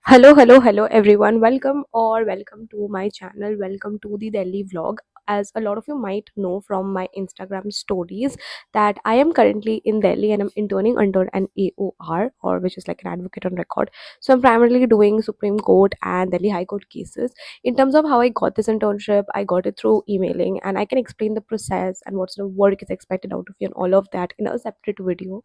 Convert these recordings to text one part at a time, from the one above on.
Hello everyone. Welcome to my channel. Welcome to the Delhi vlog. As a lot of you might know from my Instagram stories, that I am currently in Delhi and I'm interning under an AOR, or which is like an advocate on record. So I'm primarily doing Supreme Court and Delhi High Court cases. In terms of how I got this internship, I got it through emailing, and I can explain the process and what sort of work is expected out of you and all of that in a separate video.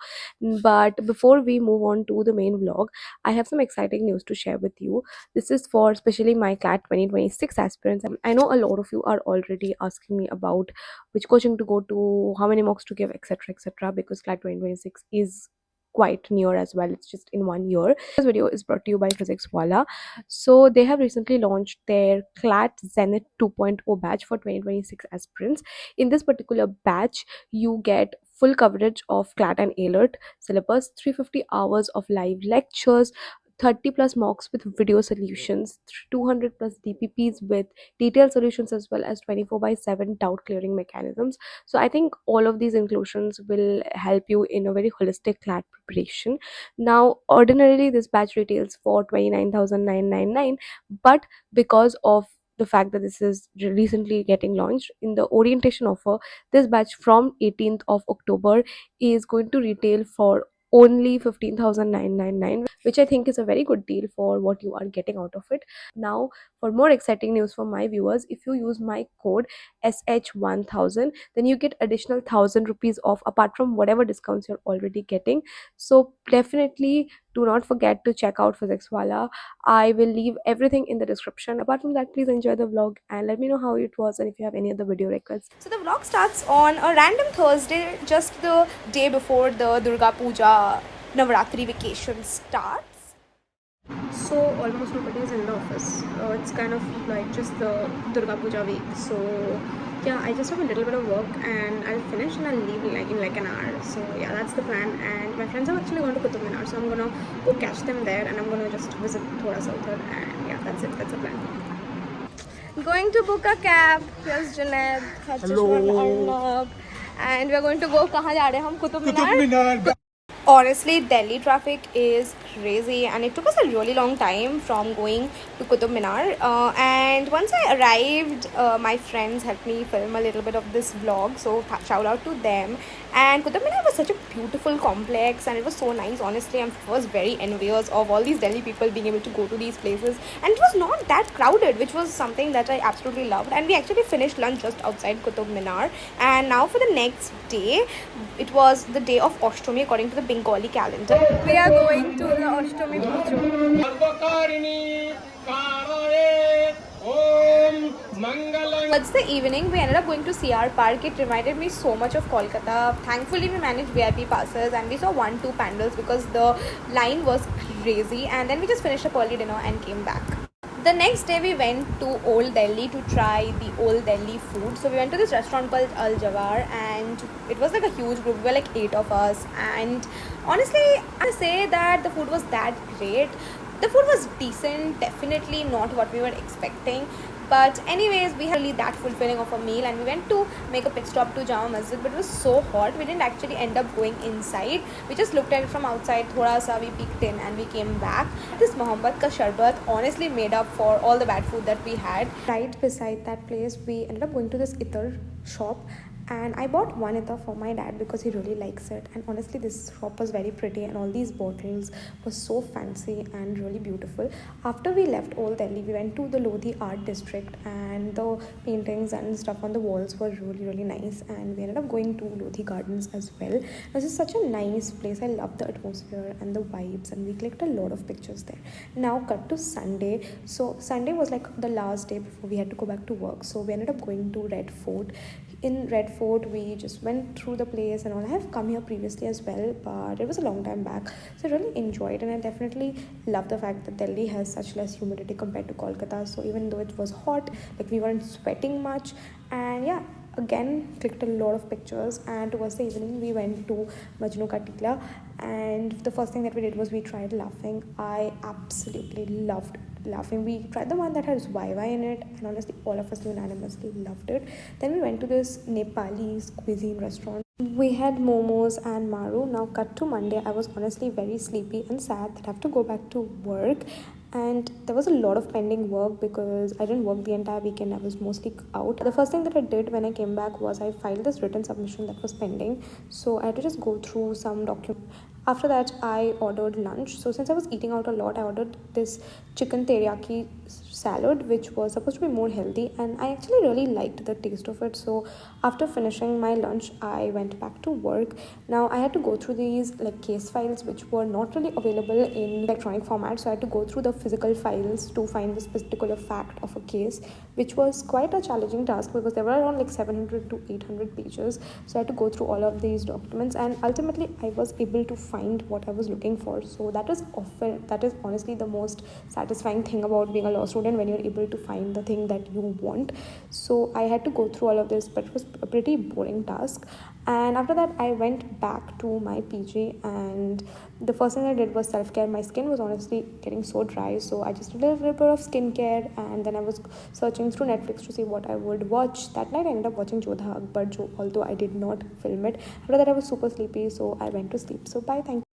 But before we move on to the main vlog, I have some exciting news to share with you. This is for especially my CLAT 2026 aspirants. I know a lot of you are already asking me about which coaching to go to, how many mocks to give, etc., because CLAT 2026 is quite near as well. It's just in 1 year. This video is brought to you by Physics Wala. So they have recently launched their CLAT Zenith 2.0 batch for 2026 aspirants. In this particular batch, you get full coverage of CLAT and AILET syllabus, 350 hours of live lectures, 30 plus mocks with video solutions, 200 plus DPPs with detailed solutions, as well as 24 by 7 doubt clearing mechanisms. So I think all of these inclusions will help you in a very holistic CLAT preparation. Now, ordinarily this batch retails for 29,999, but because of the fact that this is recently getting launched in the orientation offer, this batch from 18th of October is going to retail for only 15,999, which I think is a very good deal for what you are getting out of it. Now, for more exciting news for my viewers, if you use my code SH1000, then you get additional 1,000 rupees off apart from whatever discounts you're already getting. So definitely do not forget to check out Physics Wala. I will leave everything in the description. Apart from that, please enjoy the vlog and let me know how it was and if you have any other video requests. So the vlog starts on a random Thursday, just the day before the Durga Puja Navratri vacation starts. So almost nobody is in the office. It's kind of like just the Durga Puja week. So yeah, I just have a little bit of work and I'll finish and I'll leave in like an hour. So yeah, that's the plan. And my friends are actually going to Qutub Minar, so I'm gonna go catch them there and I'm gonna just visit Thoda Southern. And yeah, that's it. That's the plan. Going to book a cab. Here's Junaid, Arnab, and we're going to go. कहाँ जा रहे हैं हम? Qutub Minar. Honestly, Delhi traffic is crazy and it took us a really long time from going to Qutub Minar, and once I arrived, my friends helped me film a little bit of this vlog, so shout out to them. And Qutub Minar was such a beautiful complex and it was so nice. Honestly, I was very envious of all these Delhi people being able to go to these places, and it was not that crowded, which was something that I absolutely loved. And we actually finished lunch just outside Qutub Minar, and now for the next day, it was the day of Ashtami according to the Bengali calendar. We are going to the Ashtami Pujo. Towards the evening, we ended up going to CR Park. It reminded me so much of Kolkata. Thankfully, we managed VIP passes and we saw 1-2 pandals because the line was crazy. And then we just finished up early dinner and came back. The next day we went to Old Delhi to try the Old Delhi food. So we went to this restaurant called Al Jawar and it was like a huge group. We were like 8 of us, and honestly I say that the food was that great. The food was decent, definitely not what we were expecting, but anyways, we had really that fulfilling of a meal, and we went to make a pit stop to Jama Masjid, but it was so hot we didn't actually end up going inside. We just looked at it from outside, thoda sa we peeked in and we came back. This Mohammed ka sharbat honestly made up for all the bad food that we had. Right beside that place, we ended up going to this itar shop, and I bought one itar for my dad because he really likes it. And honestly, this shop was very pretty and all these bottles were so fancy and really beautiful. After we left Old Delhi, we went to the Lodhi art district, and the paintings and stuff on the walls were really nice, and we ended up going to Lodhi gardens as well. This is such a nice place. I love the atmosphere and the vibes, and we clicked a lot of pictures there. Now cut to Sunday. So Sunday was like the last day before we had to go back to work, so we ended up going to Red Fort. In Red Fort, we just went through the place and all. I have come here previously as well, but it was a long time back, so I really enjoyed, and I definitely love the fact that Delhi has such less humidity compared to Kolkata. So even though it was hot, like we weren't sweating much. And yeah, again clicked a lot of pictures, and towards the evening we went to Majnu Ka Tikla, and the first thing that we did was we tried laughing. I absolutely loved laughing. We tried the one that has YY in it, and honestly all of us unanimously loved it. Then we went to this Nepali cuisine restaurant. We had momos and maru. Now cut to Monday. I was honestly very sleepy and sad that I have to go back to work, and there was a lot of pending work because I didn't work the entire weekend. I was mostly out. The first thing that I did when I came back was I filed this written submission that was pending, so I had to just go through some documents. After that, I ordered lunch. So since I was eating out a lot, I ordered this chicken teriyaki salad, which was supposed to be more healthy, and I actually really liked the taste of it. So after finishing my lunch, I went back to work. Now I had to go through these like case files which were not really available in electronic format, so I had to go through the physical files to find this particular fact of a case, which was quite a challenging task because there were around like 700 to 800 pages. So I had to go through all of these documents, and ultimately I was able to find what I was looking for. So that is honestly the most satisfying thing about being a law student, when you're able to find the thing that you want. So I had to go through all of this, but it was a pretty boring task. And after that, I went back to my PG, and the first thing I did was self-care. My skin was honestly getting so dry, so I just did a little bit of skincare, and then I was searching through Netflix to see what I would watch. That night I ended up watching Jodha Akbar, although I did not film it. After that I was super sleepy, so I went to sleep. So bye, thank you.